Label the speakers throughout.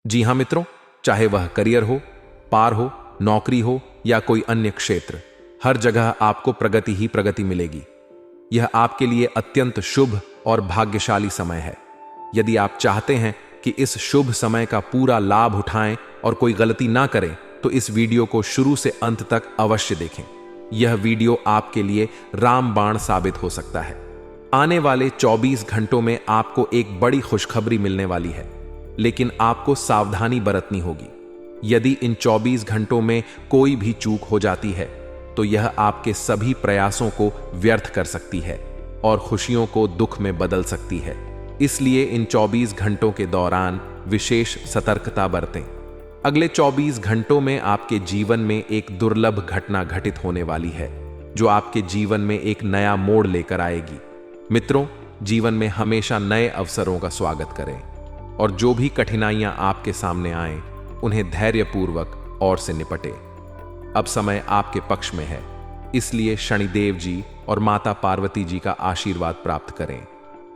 Speaker 1: जी हाँ मित्रों, चाहे वह करियर हो, पार हो, नौकरी हो या कोई अन्य क्षेत्र, हर जगह आपको प्रगति ही प्रगति मिलेगी। यह आपके लिए अत्यंत शुभ और भाग्यशाली समय है। यदि आप चाहते हैं कि इस शुभ समय का पूरा लाभ उठाएं और कोई गलती ना करें, तो इस वीडियो को शुरू से अंत तक अवश्य देखें। यह वीडियो आपके लिए रामबाण साबित हो सकता है। आने वाले 24 घंटों में आपको एक बड़ी खुशखबरी मिलने वाली है, लेकिन आपको सावधानी बरतनी होगी। यदि इन 24 घंटों में कोई भी चूक हो जाती है, तो यह आपके सभी प्रयासों को व्यर्थ कर सकती है और खुशियों को दुख में बदल सकती है। इसलिए इन 24 घंटों के दौरान विशेष सतर्कता बरतें। अगले 24 घंटों में आपके जीवन में एक दुर्लभ घटना घटित होने वाली है, जो आपके जीवन में एक नया मोड़ लेकर आएगी। मित्रों, जीवन में हमेशा नए अवसरों का स्वागत करें और जो भी कठिनाइयां आपके सामने आएं, उन्हें धैर्यपूर्वक और से निपटें। अब समय आपके पक्ष में है, इसलिए शनिदेव जी और माता पार्वती जी का आशीर्वाद प्राप्त करें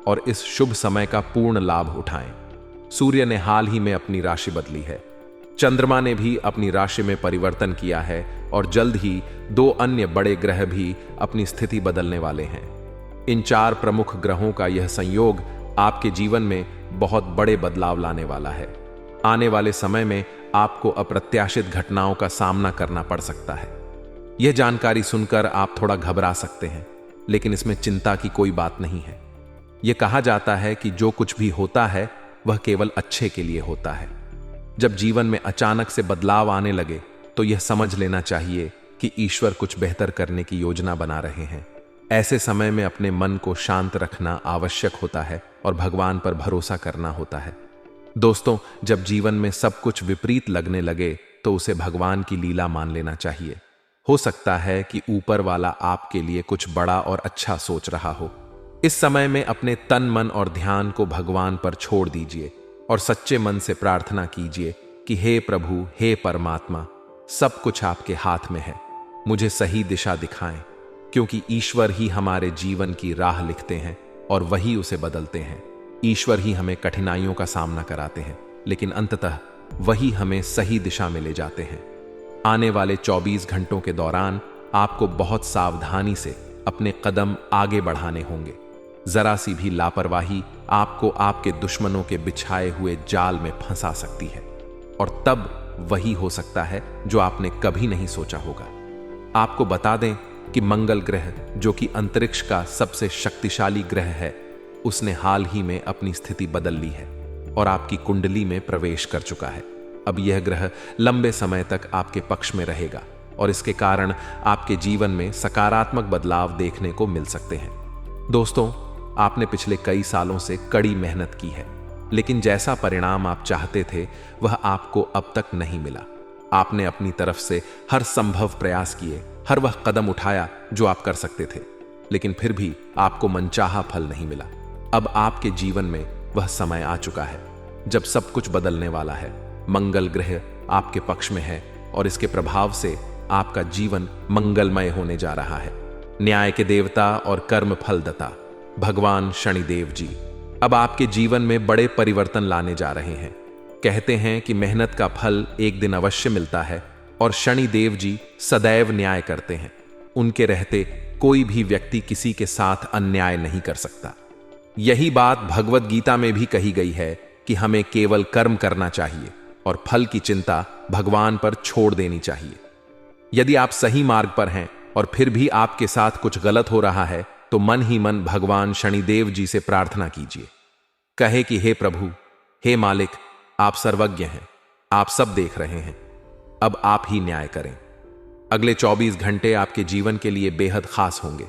Speaker 1: और इस शुभ समय का पूर्ण लाभ उठाएं। सूर्य ने हाल ही में अपनी राशि बदली है, चंद्रमा ने भी अपनी राशि में परिवर्तन किया है और जल्द ही 2 अन्य बड़े ग्रह भी अपनी स्थिति बदलने वाले हैं। इन 4 प्रमुख ग्रहों का यह संयोग आपके जीवन में बहुत बड़े बदलाव लाने वाला है। आने वाले समय में आपको अप्रत्याशित घटनाओं का सामना करना पड़ सकता है। यह जानकारी सुनकर आप थोड़ा घबरा सकते हैं, लेकिन इसमें चिंता की कोई बात नहीं है। यह कहा जाता है कि जो कुछ भी होता है वह केवल अच्छे के लिए होता है। जब जीवन में अचानक से बदलाव आने लगे, तो यह समझ लेना चाहिए कि ईश्वर कुछ बेहतर करने की योजना बना रहे हैं। ऐसे समय में अपने मन को शांत रखना आवश्यक होता है और भगवान पर भरोसा करना होता है। दोस्तों, जब जीवन में सब कुछ विपरीत लगने लगे, तो उसे भगवान की लीला मान लेना चाहिए। हो सकता है कि ऊपर वाला आपके लिए कुछ बड़ा और अच्छा सोच रहा हो। इस समय में अपने तन, मन और ध्यान को भगवान पर छोड़ दीजिए और सच्चे मन से प्रार्थना कीजिए कि हे प्रभु, हे परमात्मा, सब कुछ आपके हाथ में है, मुझे सही दिशा दिखाएं, क्योंकि ईश्वर ही हमारे जीवन की राह लिखते हैं और वही उसे बदलते हैं। ईश्वर ही हमें कठिनाइयों का सामना कराते हैं, लेकिन अंततः वही हमें सही दिशा में ले जाते हैं। आने वाले 24 घंटों के दौरान आपको बहुत सावधानी से अपने कदम आगे बढ़ाने होंगे। जरा सी भी लापरवाही आपको आपके दुश्मनों के बिछाए हुए जाल में फंसा सकती है, और तब वही हो सकता है जो आपने कभी नहीं सोचा होगा। आपको बता दें कि मंगल ग्रह, जो कि अंतरिक्ष का सबसे शक्तिशाली ग्रह है, उसने हाल ही में अपनी स्थिति बदल ली है और आपकी कुंडली में प्रवेश कर चुका है। अब यह ग्रह लंबे समय तक आपके पक्ष में रहेगा और इसके कारण आपके जीवन में सकारात्मक बदलाव देखने को मिल सकते हैं। दोस्तों, आपने पिछले कई सालों से कड़ी मेहनत की है, लेकिन जैसा परिणाम आप चाहते थे वह आपको अब तक नहीं मिला। आपने अपनी तरफ से हर संभव प्रयास किए, हर वह कदम उठाया जो आप कर सकते थे, लेकिन फिर भी आपको मनचाहा फल नहीं मिला। अब आपके जीवन में वह समय आ चुका है जब सब कुछ बदलने वाला है। मंगल ग्रह आपके पक्ष में है और इसके प्रभाव से आपका जीवन मंगलमय होने जा रहा है। न्याय के देवता और कर्म फलदाता भगवान शनिदेव जी अब आपके जीवन में बड़े परिवर्तन लाने जा रहे हैं। कहते हैं कि मेहनत का फल एक दिन अवश्य मिलता है और शनिदेव जी सदैव न्याय करते हैं। उनके रहते कोई भी व्यक्ति किसी के साथ अन्याय नहीं कर सकता। यही बात भगवद गीता में भी कही गई है कि हमें केवल कर्म करना चाहिए और फल की चिंता भगवान पर छोड़ देनी चाहिए। यदि आप सही मार्ग पर हैं और फिर भी आपके साथ कुछ गलत हो रहा है, तो मन ही मन भगवान शनिदेव जी से प्रार्थना कीजिए। कहे कि हे प्रभु, हे मालिक, आप सर्वज्ञ हैं, आप सब देख रहे हैं, अब आप ही न्याय करें। अगले 24 घंटे आपके जीवन के लिए बेहद खास होंगे,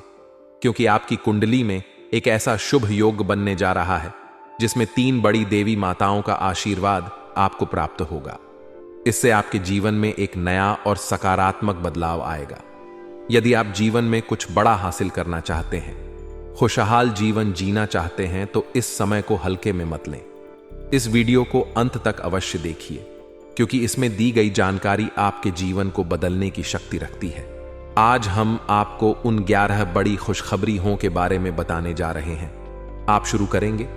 Speaker 1: क्योंकि आपकी कुंडली में एक ऐसा शुभ योग बनने जा रहा है जिसमें 3 बड़ी देवी माताओं का आशीर्वाद आपको प्राप्त होगा। इससे आपके जीवन में एक नया और सकारात्मक बदलाव आएगा। यदि आप जीवन में कुछ बड़ा हासिल करना चाहते हैं, खुशहाल जीवन जीना चाहते हैं, तो इस समय को हल्के में मत लें। इस वीडियो को अंत तक अवश्य देखिए, क्योंकि इसमें दी गई जानकारी आपके जीवन को बदलने की शक्ति रखती है। आज हम आपको उन 11 बड़ी खुशखबरियों के बारे में बताने जा रहे हैं। आप शुरू करेंगे,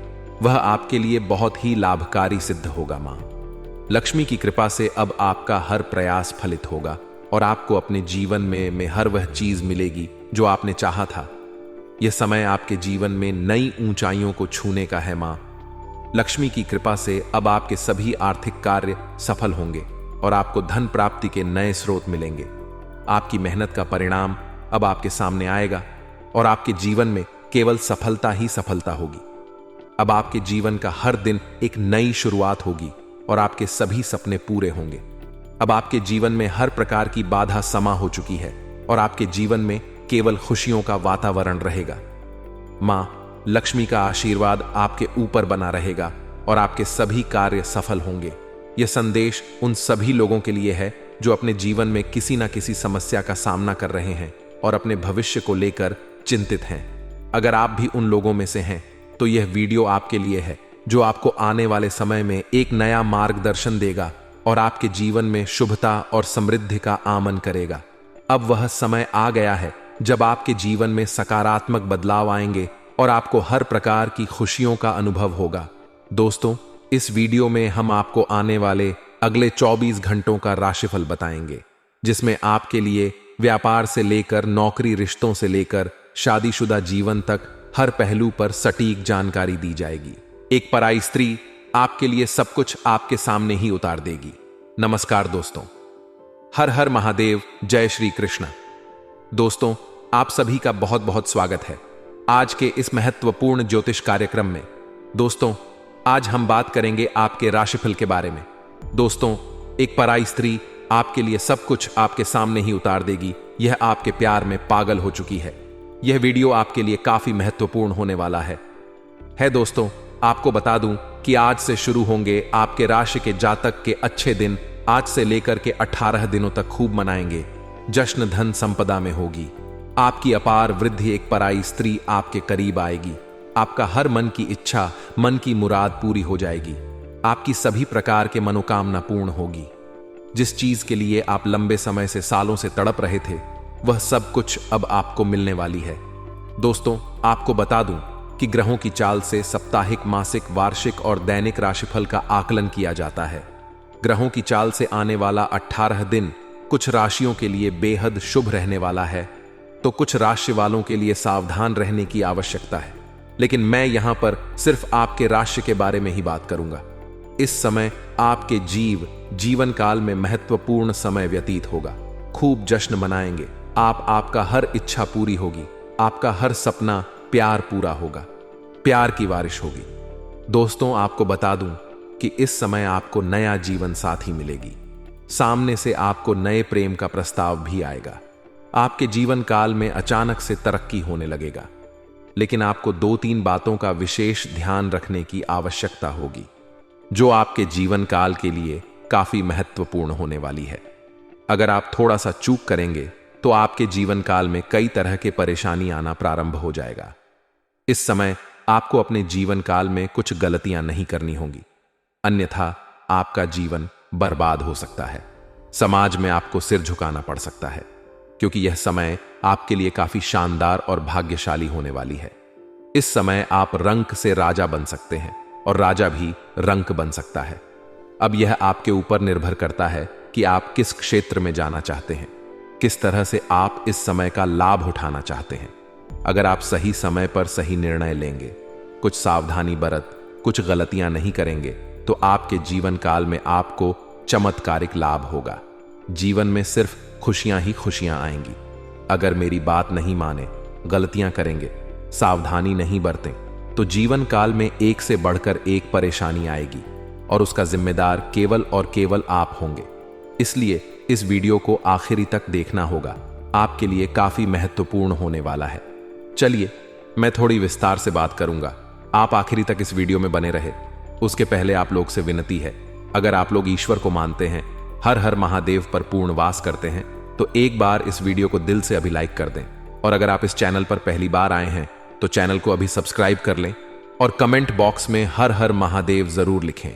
Speaker 1: वह आपके लिए बहुत ही लाभकारी सिद्ध होगा। मां, लक्ष्मी की कृपा से अब आपका हर प्रयास फलित होगा और आपको अपने जीवन में हर वह चीज मिलेगी जो आपने चाहा था। यह समय आपके जीवन में नई ऊंचाइयों को छूने का है। मां लक्ष्मी की कृपा से अब आपके सभी आर्थिक कार्य सफल होंगे और आपको धन प्राप्ति के नए स्रोत मिलेंगे। आपकी मेहनत का परिणाम अब आपके सामने आएगा और आपके जीवन में केवल सफलता ही सफलता होगी। अब आपके जीवन का हर दिन एक नई शुरुआत होगी और आपके सभी सपने पूरे होंगे। अब आपके जीवन में हर प्रकार की बाधा समा हो चुकी है और आपके जीवन में केवल खुशियों का वातावरण रहेगा। मां लक्ष्मी का आशीर्वाद आपके ऊपर बना रहेगा और आपके सभी कार्य सफल होंगे। यह संदेश उन सभी लोगों के लिए है जो अपने जीवन में किसी न किसी समस्या का सामना कर रहे हैं और अपने भविष्य को लेकर चिंतित हैं। अगर आप भी उन लोगों में से हैं तो यह वीडियो आपके लिए है, जो आपको आने वाले समय में एक नया मार्गदर्शन देगा और आपके जीवन में शुभता और समृद्धि का आमन करेगा। अब वह समय आ गया है जब आपके जीवन में सकारात्मक बदलाव आएंगे और आपको हर प्रकार की खुशियों का अनुभव होगा। दोस्तों, इस वीडियो में हम आपको आने वाले अगले 24 घंटों का राशिफल बताएंगे, जिसमें आपके लिए व्यापार से लेकर नौकरी, रिश्तों से लेकर शादीशुदा जीवन तक हर पहलू पर सटीक जानकारी दी जाएगी। एक पराई स्त्री आपके लिए सब कुछ आपके सामने ही उतार देगी। नमस्कार दोस्तों, हर हर महादेव, जय श्री कृष्ण। दोस्तों, आप सभी का बहुत बहुत स्वागत है आज के इस महत्वपूर्ण ज्योतिष कार्यक्रम में। दोस्तों, आज हम बात करेंगे आपके राशिफल के बारे में। दोस्तों, एक पराई स्त्री आपके लिए सब कुछ आपके सामने ही उतार देगी। यह आपके प्यार में पागल हो चुकी है। यह वीडियो आपके लिए काफी महत्वपूर्ण होने वाला है। दोस्तों, आपको बता दूं कि आज से शुरू होंगे आपके राशि के जातक के अच्छे दिन। आज से लेकर के 18 दिनों तक खूब मनाएंगे। जश्न धन संपदा में होगी। आपकी अपार वृद्धि एक पराई स्त्री आपके करीब आएगी। आपका हर मन की इच्छा, मन की मुराद पूरी हो जाएगी। आपकी सभी प्रकार के मनोकामना पूर्ण होगी। जिस चीज के लिए आप लंबे समय से, सालों से तड़प रहे थे, वह सब कुछ अब आपको मिलने वाली है। दोस्तों, आपको बता दूं कि ग्रहों की चाल से साप्ताहिक, मासिक, वार्षिक और दैनिक राशिफल का आकलन किया जाता है। ग्रहों की चाल से आने वाला 18 दिन कुछ राशियों के लिए बेहद शुभ रहने वाला है, तो कुछ राशि वालों के लिए सावधान रहने की आवश्यकता है। लेकिन मैं यहां पर सिर्फ आपके राशि के बारे में ही बात करूंगा। इस समय आपके जीवन काल में महत्वपूर्ण समय व्यतीत होगा। खूब जश्न मनाएंगे। आपका हर इच्छा पूरी होगी। आपका हर सपना प्यार पूरा होगा। प्यार की बारिश होगी। दोस्तों, आपको बता दूं कि इस समय आपको नया जीवन साथी मिलेगी। सामने से आपको नए प्रेम का प्रस्ताव भी आएगा। आपके जीवन काल में अचानक से तरक्की होने लगेगा। लेकिन आपको 2-3 बातों का विशेष ध्यान रखने की आवश्यकता होगी, जो आपके जीवन काल के लिए काफी महत्वपूर्ण होने वाली है। अगर आप थोड़ा सा चूक करेंगे तो आपके जीवन काल में कई तरह के परेशानी आना प्रारंभ हो जाएगा। इस समय आपको अपने जीवन काल में कुछ गलतियां नहीं करनी होंगी, अन्यथा आपका जीवन बर्बाद हो सकता है। समाज में आपको सिर झुकाना पड़ सकता है, क्योंकि यह समय आपके लिए काफी शानदार और भाग्यशाली होने वाली है। इस समय आप रंक से राजा बन सकते हैं और राजा भी रंक बन सकता है। अब यह आपके ऊपर निर्भर करता है कि आप किस क्षेत्र में जाना चाहते हैं, किस तरह से आप इस समय का लाभ उठाना चाहते हैं। अगर आप सही समय पर सही निर्णय लेंगे, कुछ सावधानी बरत, कुछ गलतियां नहीं करेंगे, तो आपके जीवन काल में आपको चमत्कारिक लाभ होगा। जीवन में सिर्फ खुशियां ही खुशियां आएंगी। अगर मेरी बात नहीं माने, गलतियां करेंगे, सावधानी नहीं बरतें, तो जीवन काल में एक से बढ़कर एक परेशानी आएगी और उसका जिम्मेदार केवल और केवल आप होंगे। इसलिए इस वीडियो को आखिरी तक देखना होगा। आपके लिए काफी महत्वपूर्ण होने वाला है। चलिए, मैं थोड़ी विस्तार से बात करूंगा। आप आखिरी तक इस वीडियो में बने रहे। उसके पहले आप लोग से विनती है, अगर आप लोग ईश्वर को मानते हैं, हर हर महादेव पर पूर्ण वास करते हैं, तो एक बार इस वीडियो को दिल से अभी लाइक कर दें। और अगर आप इस चैनल पर पहली बार आए हैं तो चैनल को अभी सब्सक्राइब कर लें और कमेंट बॉक्स में हर हर महादेव जरूर लिखें।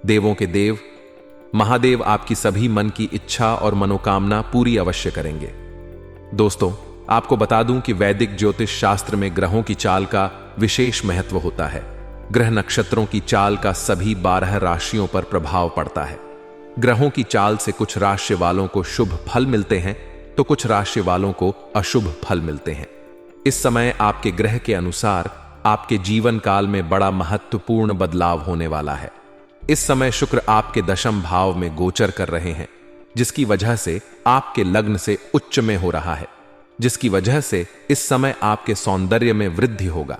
Speaker 1: देवों के देव महादेव आपकी सभी मन की इच्छा और मनोकामना पूरी अवश्य करेंगे। दोस्तों, आपको बता दूं कि वैदिक ज्योतिष शास्त्र में ग्रहों की चाल का विशेष महत्व होता है। ग्रह नक्षत्रों की चाल का सभी 12 राशियों पर प्रभाव पड़ता है। ग्रहों की चाल से कुछ राशि वालों को शुभ फल मिलते हैं तो कुछ राशि वालों को अशुभ फल मिलते हैं। इस समय आपके ग्रह के अनुसार आपके जीवन काल में बड़ा महत्वपूर्ण बदलाव होने वाला है। इस समय शुक्र आपके दशम भाव में गोचर कर रहे हैं, जिसकी वजह से आपके लग्न से उच्च में हो रहा है, जिसकी वजह से इस समय आपके सौंदर्य में वृद्धि होगा,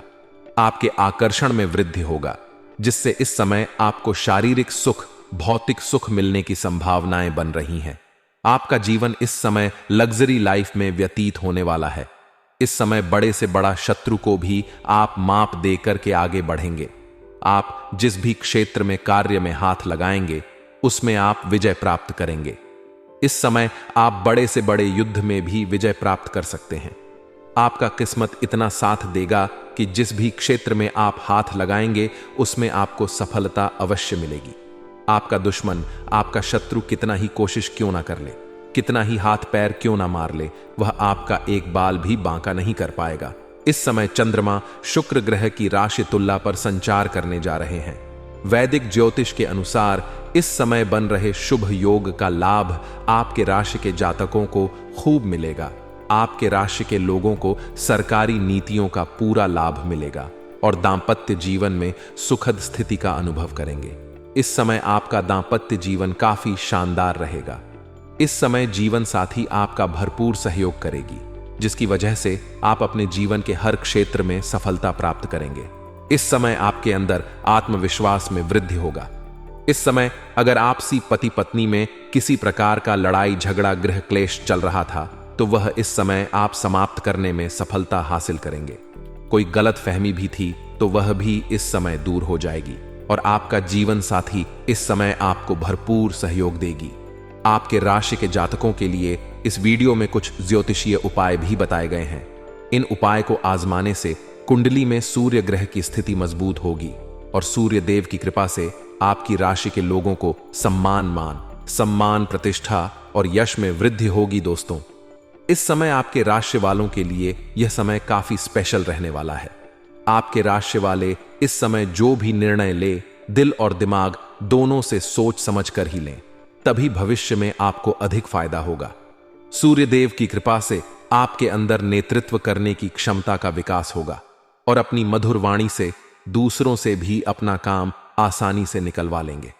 Speaker 1: आपके आकर्षण में वृद्धि होगा, जिससे इस समय आपको शारीरिक सुख, भौतिक सुख मिलने की संभावनाएं बन रही हैं। आपका जीवन इस समय लग्जरी लाइफ में व्यतीत होने वाला है। इस समय बड़े से बड़ा शत्रु को भी आप माप देकर के आगे बढ़ेंगे। आप जिस भी क्षेत्र में कार्य में हाथ लगाएंगे उसमें आप विजय प्राप्त करेंगे। इस समय आप बड़े से बड़े युद्ध में भी विजय प्राप्त कर सकते हैं। आपका किस्मत इतना साथ देगा कि जिस भी क्षेत्र में आप हाथ लगाएंगे उसमें आपको सफलता अवश्य मिलेगी। आपका दुश्मन, आपका शत्रु कितना ही कोशिश क्यों ना कर ले, कितना ही हाथ पैर क्यों ना मार ले, वह आपका एक बाल भी बांका नहीं कर पाएगा। इस समय चंद्रमा शुक्र ग्रह की राशि तुला पर संचार करने जा रहे हैं। वैदिक ज्योतिष के अनुसार इस समय बन रहे शुभ योग का लाभ आपके राशि के जातकों को खूब मिलेगा। आपके राशि के लोगों को सरकारी नीतियों का पूरा लाभ मिलेगा और दांपत्य जीवन में सुखद स्थिति का अनुभव करेंगे। इस समय आपका दांपत्य जीवन काफी शानदार रहेगा। इस समय जीवन साथी आपका भरपूर सहयोग करेगी, जिसकी वजह से आप अपने जीवन के हर क्षेत्र में सफलता प्राप्त करेंगे। इस समय आपके अंदर आत्मविश्वास में वृद्धि होगा। इस समय अगर आपसी पति पत्नी में किसी प्रकार का लड़ाई झगड़ा गृह क्लेश चल रहा था तो वह इस समय आप समाप्त करने में सफलता हासिल करेंगे। कोई गलत फहमी भी थी तो वह भी इस समय दूर हो जाएगी और आपका जीवन साथी इस समय आपको भरपूर सहयोग देगी। आपके राशि के जातकों के लिए इस वीडियो में कुछ ज्योतिषीय उपाय भी बताए गए हैं। इन उपाय को आजमाने से कुंडली में सूर्य ग्रह की स्थिति मजबूत होगी और सूर्य देव की कृपा से आपकी राशि के लोगों को सम्मान, प्रतिष्ठा और यश में वृद्धि होगी। दोस्तों, इस समय आपके राशि वालों के लिए यह समय काफी स्पेशल रहने वाला है। आपके राशि वाले इस समय जो भी निर्णय ले, दिल और दिमाग दोनों से सोच समझ कर ही लें, तभी भविष्य में आपको अधिक फायदा होगा। सूर्य देव की कृपा से आपके अंदर नेतृत्व करने की क्षमता का विकास होगा और अपनी मधुर वाणी से दूसरों से भी अपना काम आसानी से निकलवा लेंगे।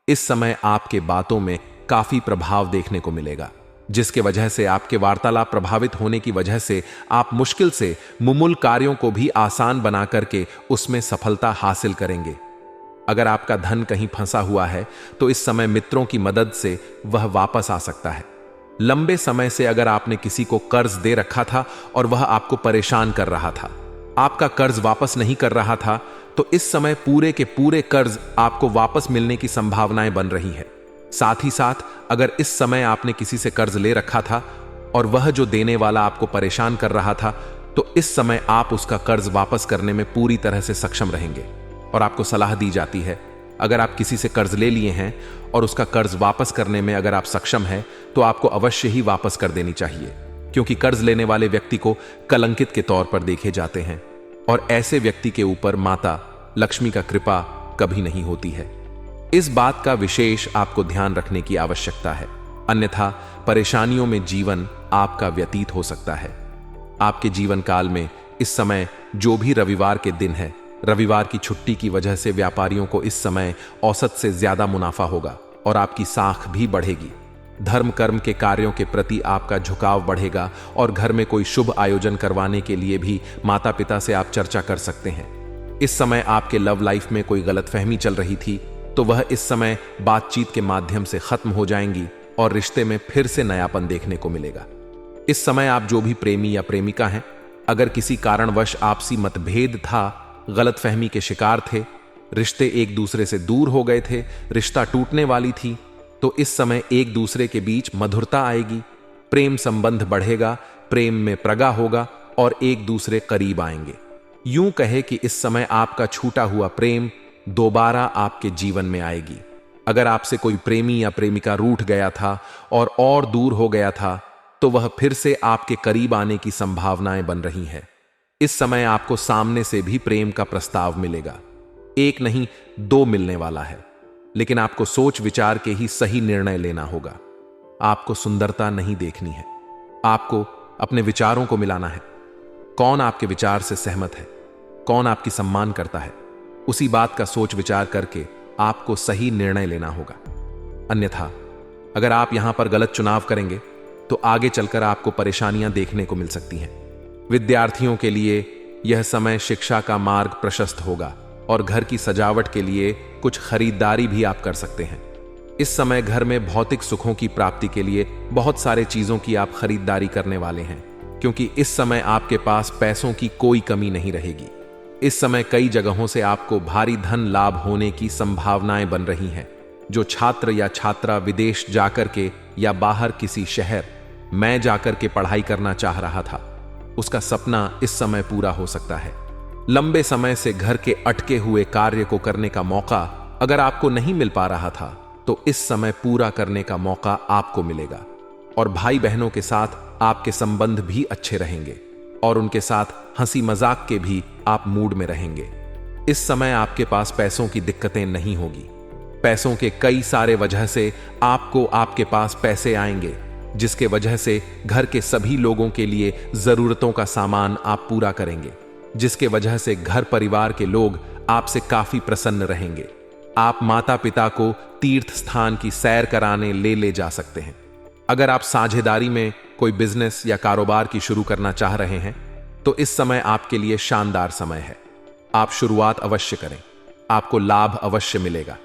Speaker 1: इस समय आपके बातों में काफी प्रभाव देखने को मिलेगा, जिसके वजह से आपके वार्तालाप प्रभावित होने की वजह से आप मुश्किल से मुमुल कार्यों को भी आसान बना करके उसमें सफलता हासिल करेंगे। अगर आपका धन कहीं फंसा हुआ है तो इस समय मित्रों की मदद से वह वापस आ सकता है। लंबे समय से अगर आपने किसी को कर्ज दे रखा था और वह आपको परेशान कर रहा था, आपका कर्ज वापस नहीं कर रहा था, तो इस समय पूरे के पूरे कर्ज आपको वापस मिलने की संभावनाएं बन रही है। साथ ही साथ अगर इस समय आपने किसी से कर्ज ले रखा था और वह जो देने वाला आपको परेशान कर रहा था, तो इस समय आप उसका कर्ज वापस करने में पूरी तरह से सक्षम रहेंगे। और आपको सलाह दी जाती है, अगर आप किसी से कर्ज ले लिए हैं और उसका कर्ज वापस करने में अगर आप सक्षम हैं तो आपको अवश्य ही वापस कर देनी चाहिए, क्योंकि कर्ज लेने वाले व्यक्ति को कलंकित के तौर पर देखे जाते हैं और ऐसे व्यक्ति के ऊपर माता लक्ष्मी का कृपा कभी नहीं होती है। इस बात का विशेष आपको ध्यान रखने की आवश्यकता है, अन्यथा परेशानियों में जीवन आपका व्यतीत हो सकता है। आपके जीवन काल में इस समय जो भी रविवार के दिन है, रविवार की छुट्टी की वजह से व्यापारियों को इस समय औसत से ज्यादा मुनाफा होगा और आपकी साख भी बढ़ेगी। धर्म कर्म के कार्यों के प्रति आपका झुकाव बढ़ेगा और घर में कोई शुभ आयोजन करवाने के लिए भी माता पिता से आप चर्चा कर सकते हैं। इस समय आपके लव लाइफ में कोई गलतफहमी चल रही थी तो वह इस समय बातचीत के माध्यम से खत्म हो जाएंगी और रिश्ते में फिर से नयापन देखने को मिलेगा। इस समय आप जो भी प्रेमी या प्रेमिका हैं, अगर किसी कारणवश आपसी मतभेद था, गलतफहमी के शिकार थे, रिश्ते एक दूसरे से दूर हो गए थे, रिश्ता टूटने वाली थी, तो इस समय एक दूसरे के बीच मधुरता आएगी, प्रेम संबंध बढ़ेगा, प्रेम में प्रगा होगा और एक दूसरे करीब आएंगे। यूं कहे कि इस समय आपका छूटा हुआ प्रेम दोबारा आपके जीवन में आएगी। अगर आपसे कोई प्रेमी या प्रेमिका रूठ गया था और दूर हो गया था, तो वह फिर से आपके करीब आने की संभावनाएं बन रही हैं। इस समय आपको सामने से भी प्रेम का प्रस्ताव मिलेगा, एक नहीं 2 मिलने वाला है। लेकिन आपको सोच विचार के ही सही निर्णय लेना होगा। आपको सुंदरता नहीं देखनी है, आपको अपने विचारों को मिलाना है। कौन आपके विचार से सहमत है, कौन आपकी सम्मान करता है, उसी बात का सोच विचार करके आपको सही निर्णय लेना होगा। अन्यथा अगर आप यहां पर गलत चुनाव करेंगे तो आगे चलकर आपको परेशानियां देखने को मिल सकती हैं। विद्यार्थियों के लिए यह समय शिक्षा का मार्ग प्रशस्त होगा और घर की सजावट के लिए कुछ खरीदारी भी आप कर सकते हैं। इस समय घर में भौतिक सुखों की प्राप्ति के लिए बहुत सारे चीजों की आप खरीदारी करने वाले हैं, क्योंकि इस समय आपके पास पैसों की कोई कमी नहीं रहेगी। इस समय कई जगहों से आपको भारी धन लाभ होने की संभावनाएं बन रही हैं। जो छात्र या छात्रा विदेश जाकर के या बाहर किसी शहर में जाकर के पढ़ाई करना चाह रहा था, उसका सपना इस समय पूरा हो सकता है। लंबे समय से घर के अटके हुए कार्य को करने का मौका अगर आपको नहीं मिल पा रहा था, तो इस समय पूरा करने का मौका आपको मिलेगा। और भाई बहनों के साथ आपके संबंध भी अच्छे रहेंगे और उनके साथ हंसी मजाक के भी आप मूड में रहेंगे। इस समय आपके पास पैसों की दिक्कतें नहीं होगी। पैसों के कई सारे वजह से आपको आपके पास पैसे आएंगे, जिसके वजह से घर के सभी लोगों के लिए जरूरतों का सामान आप पूरा करेंगे, जिसके वजह से घर परिवार के लोग आपसे काफी प्रसन्न रहेंगे। आप माता पिता को तीर्थ स्थान की सैर कराने ले जा सकते हैं। अगर आप साझेदारी में कोई बिजनेस या कारोबार की शुरू करना चाह रहे हैं, तो इस समय आपके लिए शानदार समय है। आप शुरुआत अवश्य करें, आपको लाभ अवश्य मिलेगा।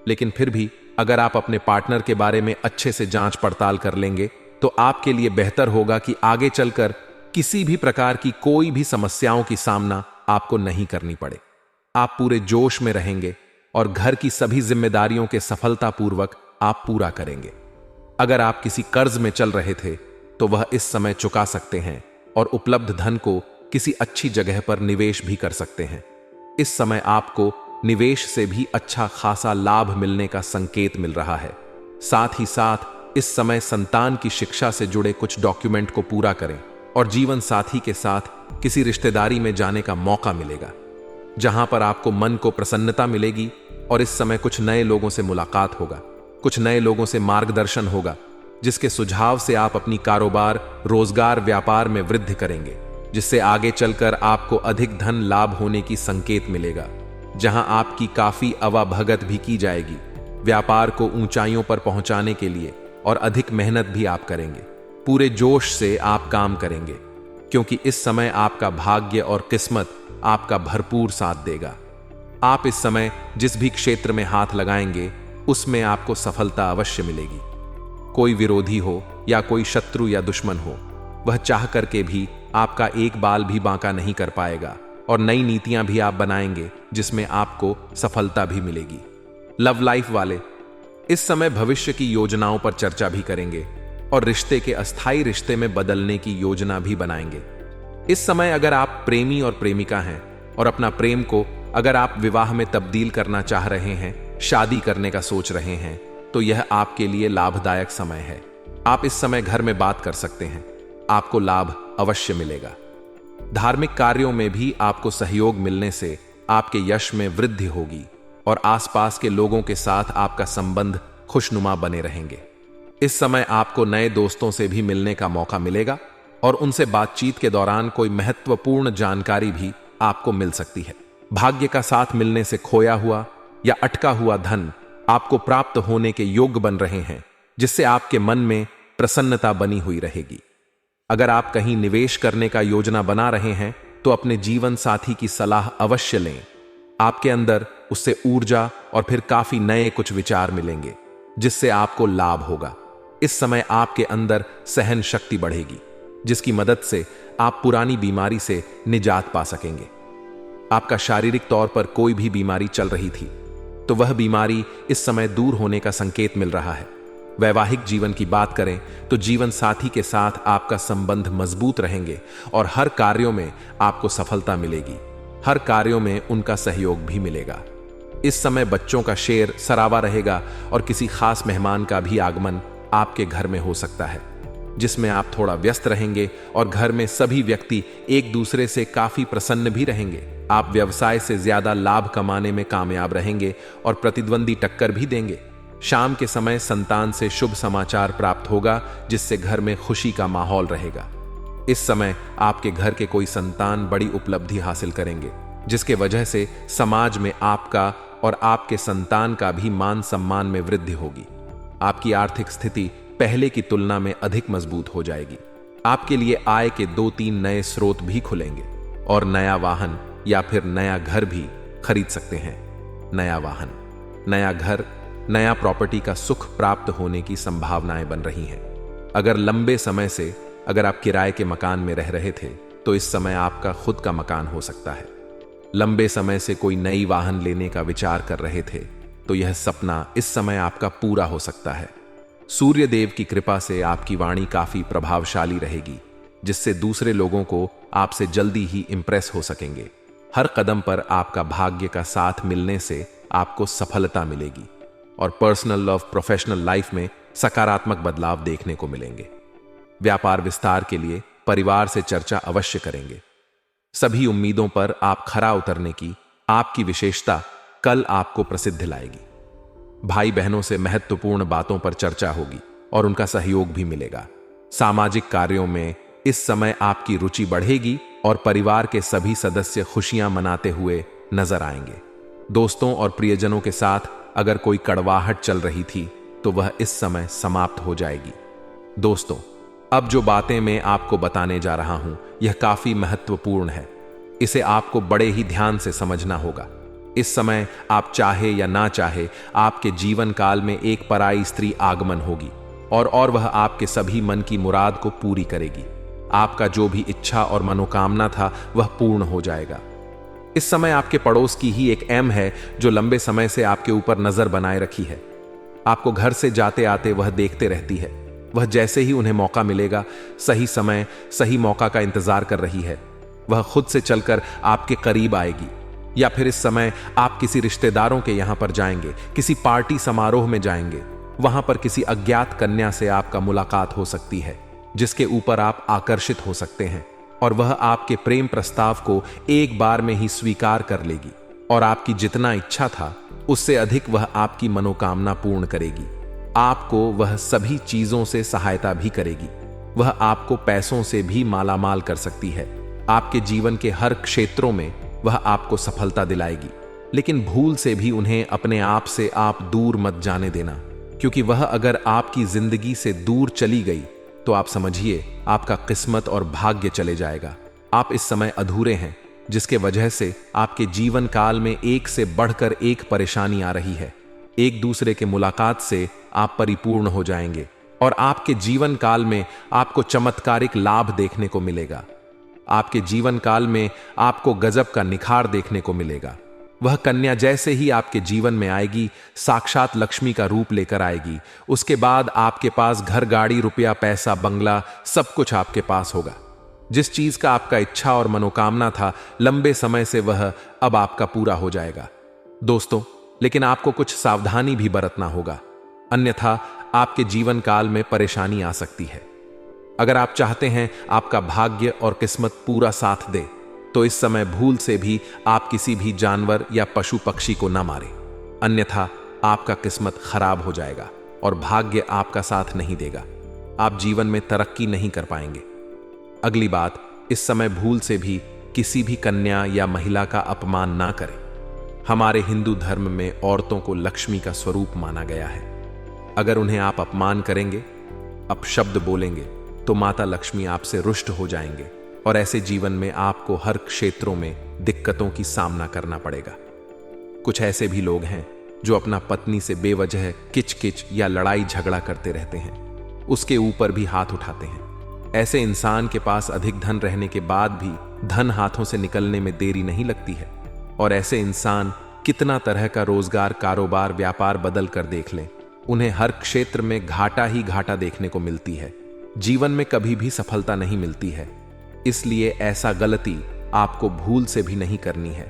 Speaker 1: लेकिन फिर भी अगर आप अपने पार्टनर के बारे में अच्छे से जांच पड़ताल कर लेंगे, तो आपके लिए बेहतर होगा कि आगे चलकर किसी भी प्रकार की कोई भी समस्याओं की सामना आपको नहीं करनी पड़े। आप पूरे जोश में रहेंगे और घर की सभी जिम्मेदारियों के सफलतापूर्वक आप पूरा करेंगे। अगर आप किसी कर्ज में चल रहे थे, तो वह इस समय चुका सकते हैं और उपलब्ध धन को किसी अच्छी जगह पर निवेश भी कर सकते हैं। इस समय आपको निवेश से भी अच्छा खासा लाभ मिलने का संकेत मिल रहा है। साथ ही साथ इस समय संतान की शिक्षा से जुड़े कुछ डॉक्यूमेंट को पूरा करें और जीवन साथी के साथ किसी रिश्तेदारी में जाने का मौका मिलेगा, जहां पर आपको मन को प्रसन्नता मिलेगी। और इस समय कुछ नए लोगों से मुलाकात होगा, कुछ नए लोगों से मार्गदर्शन होगा, जिसके सुझाव से आप अपनी कारोबार, रोजगार, व्यापार में वृद्धि करेंगे, जिससे आगे चलकर आपको अधिक धन लाभ होने की संकेत मिलेगा, जहां आपकी काफी अवाभगत भी की जाएगी। व्यापार को ऊंचाइयों पर पहुंचाने के लिए और अधिक मेहनत भी आप करेंगे। पूरे जोश से आप काम करेंगे, क्योंकि इस समय आपका भाग्य और किस्मत आपका भरपूर साथ देगा। आप इस समय जिस भी क्षेत्र में हाथ लगाएंगे, उसमें आपको सफलता अवश्य मिलेगी। कोई विरोधी हो या कोई शत्रु या दुश्मन हो, वह चाह करके भी आपका एक बाल भी बांका नहीं कर पाएगा और नई नीतियां भी आप बनाएंगे, जिसमें आपको सफलता भी मिलेगी। लव लाइफ वाले इस समय भविष्य की योजनाओं पर चर्चा भी करेंगे और रिश्ते के अस्थायी रिश्ते में बदलने की योजना भी बनाएंगे। इस समय अगर आप प्रेमी और प्रेमिका हैं और अपना प्रेम को अगर आप विवाह में तब्दील करना चाह रहे हैं, शादी करने का सोच रहे हैं, तो यह आपके लिए लाभदायक समय है। आप इस समय घर में बात कर सकते हैं, आपको लाभ अवश्य मिलेगा। धार्मिक कार्यों में भी आपको सहयोग मिलने से आपके यश में वृद्धि होगी और आसपास के लोगों के साथ आपका संबंध खुशनुमा बने रहेंगे। इस समय आपको नए दोस्तों से भी मिलने का मौका मिलेगा और उनसे बातचीत के दौरान कोई महत्वपूर्ण जानकारी भी आपको मिल सकती है। भाग्य का साथ मिलने से खोया हुआ या अटका हुआ धन आपको प्राप्त होने के योग्य बन रहे हैं, जिससे आपके मन में प्रसन्नता बनी हुई रहेगी। अगर आप कहीं निवेश करने का योजना बना रहे हैं, तो अपने जीवन साथी की सलाह अवश्य लें। आपके अंदर उससे ऊर्जा और फिर काफी नए कुछ विचार मिलेंगे, जिससे आपको लाभ होगा। इस समय आपके अंदर सहन शक्ति बढ़ेगी, जिसकी मदद से आप पुरानी बीमारी से निजात पा सकेंगे। आपका शारीरिक तौर पर कोई भी बीमारी चल रही थी, तो वह बीमारी इस समय दूर होने का संकेत मिल रहा है। वैवाहिक जीवन की बात करें तो जीवन साथी के साथ आपका संबंध मजबूत रहेंगे और हर कार्यों में आपको सफलता मिलेगी। हर कार्यों में उनका सहयोग भी मिलेगा। इस समय बच्चों का शेर सरावा रहेगा और किसी खास मेहमान का भी आगमन आपके घर में हो सकता है, जिसमें आप थोड़ा व्यस्त रहेंगे और घर में सभी व्यक्ति एक दूसरे से काफी प्रसन्न भी रहेंगे। आप व्यवसाय से ज्यादा लाभ कमाने में कामयाब रहेंगे और प्रतिद्वंदी टक्कर भी देंगे। शाम के समय संतान से शुभ समाचार प्राप्त होगा, जिससे घर में खुशी का माहौल रहेगा। इस समय आपके घर के कोई संतान बड़ी उपलब्धि हासिल करेंगे, जिसके वजह से समाज में आपका और आपके संतान का भी मान सम्मान में वृद्धि होगी। आपकी आर्थिक स्थिति पहले की तुलना में अधिक मजबूत हो जाएगी। आपके लिए आय के 2-3 नए स्रोत भी खुलेंगे और नया वाहन या फिर नया घर भी खरीद सकते हैं। नया वाहन, नया घर, नया प्रॉपर्टी का सुख प्राप्त होने की संभावनाएं बन रही हैं। अगर लंबे समय से अगर आप किराए के मकान में रह रहे थे तो इस समय आपका खुद का मकान हो सकता है। लंबे समय से कोई नई वाहन लेने का विचार कर रहे थे तो यह सपना इस समय आपका पूरा हो सकता है। सूर्य देव की कृपा से आपकी वाणी काफी प्रभावशाली रहेगी, जिससे दूसरे लोगों को आपसे जल्दी ही इंप्रेस हो सकेंगे। हर कदम पर आपका भाग्य का साथ मिलने से आपको सफलता मिलेगी और पर्सनल और प्रोफेशनल लाइफ में सकारात्मक बदलाव देखने को मिलेंगे। व्यापार विस्तार के लिए परिवार से चर्चा अवश्य करेंगे। सभी उम्मीदों पर आप खरा उतरने की आपकी विशेषता कल आपको प्रसिद्ध लाएगी। भाई बहनों से महत्वपूर्ण बातों पर चर्चा होगी और उनका सहयोग भी मिलेगा। सामाजिक कार्यों में इस समय आपकी रुचि बढ़ेगी और परिवार के सभी सदस्य खुशियां मनाते हुए नजर आएंगे। दोस्तों और प्रियजनों के साथ अगर कोई कड़वाहट चल रही थी तो वह इस समय समाप्त हो जाएगी। दोस्तों, अब जो बातें मैं आपको बताने जा रहा हूं यह काफी महत्वपूर्ण है। इसे आपको बड़े ही ध्यान से समझना होगा। इस समय आप चाहे या ना चाहे आपके जीवन काल में एक पराई स्त्री आगमन होगी और वह आपके सभी मन की मुराद को पूरी करेगी। आपका जो भी इच्छा और मनोकामना था वह पूर्ण हो जाएगा। इस समय आपके पड़ोस की ही एक एम है जो लंबे समय से आपके ऊपर नजर बनाए रखी है। आपको घर से जाते आते वह देखते रहती है। वह जैसे ही उन्हें मौका मिलेगा सही समय सही मौका का इंतजार कर रही है। वह खुद से चलकर आपके करीब आएगी या फिर इस समय आप किसी रिश्तेदारों के यहां पर जाएंगे, किसी पार्टी समारोह में जाएंगे। वहां पर किसी अज्ञात कन्या से आपका मुलाकात हो सकती है जिसके ऊपर आप आकर्षित हो सकते हैं और वह आपके प्रेम प्रस्ताव को एक बार में ही स्वीकार कर लेगी और आपकी जितना इच्छा था उससे अधिक वह आपकी मनोकामना पूर्ण करेगी। आपको वह सभी चीजों से सहायता भी करेगी। वह आपको पैसों से भी मालामाल कर सकती है। आपके जीवन के हर क्षेत्रों में वह आपको सफलता दिलाएगी, लेकिन भूल से भी उन्हें अपने आप से आप दूर मत जाने देना, क्योंकि वह अगर आपकी जिंदगी से दूर चली गई तो आप समझिए आपका किस्मत और भाग्य चले जाएगा। आप इस समय अधूरे हैं, जिसके वजह से आपके जीवन काल में एक से बढ़कर एक परेशानी आ रही है। एक दूसरे के मुलाकात से आप परिपूर्ण हो जाएंगे और आपके जीवन काल में आपको चमत्कारिक लाभ देखने को मिलेगा। आपके जीवन काल में आपको गजब का निखार देखने को मिलेगा। वह कन्या जैसे ही आपके जीवन में आएगी साक्षात लक्ष्मी का रूप लेकर आएगी। उसके बाद आपके पास घर, गाड़ी, रुपया, पैसा, बंगला सब कुछ आपके पास होगा। जिस चीज का आपका इच्छा और मनोकामना था लंबे समय से वह अब आपका पूरा हो जाएगा। दोस्तों, लेकिन आपको कुछ सावधानी भी बरतना होगा, अन्यथा आपके जीवन काल में परेशानी आ सकती है। अगर आप चाहते हैं आपका भाग्य और किस्मत पूरा साथ दे तो इस समय भूल से भी आप किसी भी जानवर या पशु पक्षी को न मारें, अन्यथा आपका किस्मत खराब हो जाएगा और भाग्य आपका साथ नहीं देगा। आप जीवन में तरक्की नहीं कर पाएंगे। अगली बात, इस समय भूल से भी किसी भी कन्या या महिला का अपमान ना करें। हमारे हिंदू धर्म में औरतों को लक्ष्मी का स्वरूप माना गया है। अगर उन्हें आप अपमान करेंगे, अपशब्द बोलेंगे तो माता लक्ष्मी आपसे रुष्ट हो जाएंगे और ऐसे जीवन में आपको हर क्षेत्रों में दिक्कतों की सामना करना पड़ेगा। कुछ ऐसे भी लोग हैं जो अपना पत्नी से बेवजह किच-किच या लड़ाई झगड़ा करते रहते हैं, उसके ऊपर भी हाथ उठाते हैं। ऐसे इंसान के पास अधिक धन रहने के बाद भी धन हाथों से निकलने में देरी नहीं लगती है और ऐसे इंसान कितना तरह का रोजगार, कारोबार, व्यापार बदल कर देख लें, उन्हें हर क्षेत्र में घाटा ही घाटा देखने को मिलती है। जीवन में कभी भी सफलता नहीं मिलती है। इसलिए ऐसा गलती आपको भूल से भी नहीं करनी है,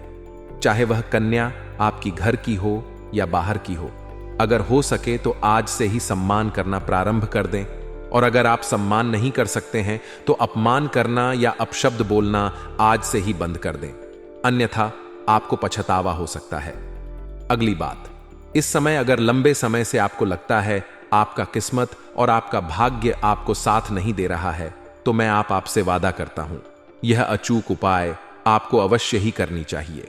Speaker 1: चाहे वह कन्या आपकी घर की हो या बाहर की हो। अगर हो सके तो आज से ही सम्मान करना प्रारंभ कर दें और अगर आप सम्मान नहीं कर सकते हैं तो अपमान करना या अपशब्द बोलना आज से ही बंद कर दें, अन्यथा आपको पछतावा हो सकता है। अगली बात, इस समय अगर लंबे समय से आपको लगता है आपका किस्मत और आपका भाग्य आपको साथ नहीं दे रहा है, तो मैं आपसे वादा करता हूं, यह अचूक उपाय आपको अवश्य ही करनी चाहिए।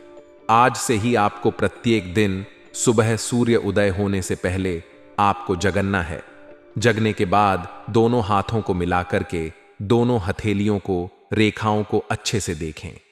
Speaker 1: आज से ही आपको प्रत्येक दिन सुबह सूर्य उदय होने से पहले आपको जगना है। जगने के बाद दोनों हाथों को मिलाकर के दोनों हथेलियों को, रेखाओं को अच्छे से देखें।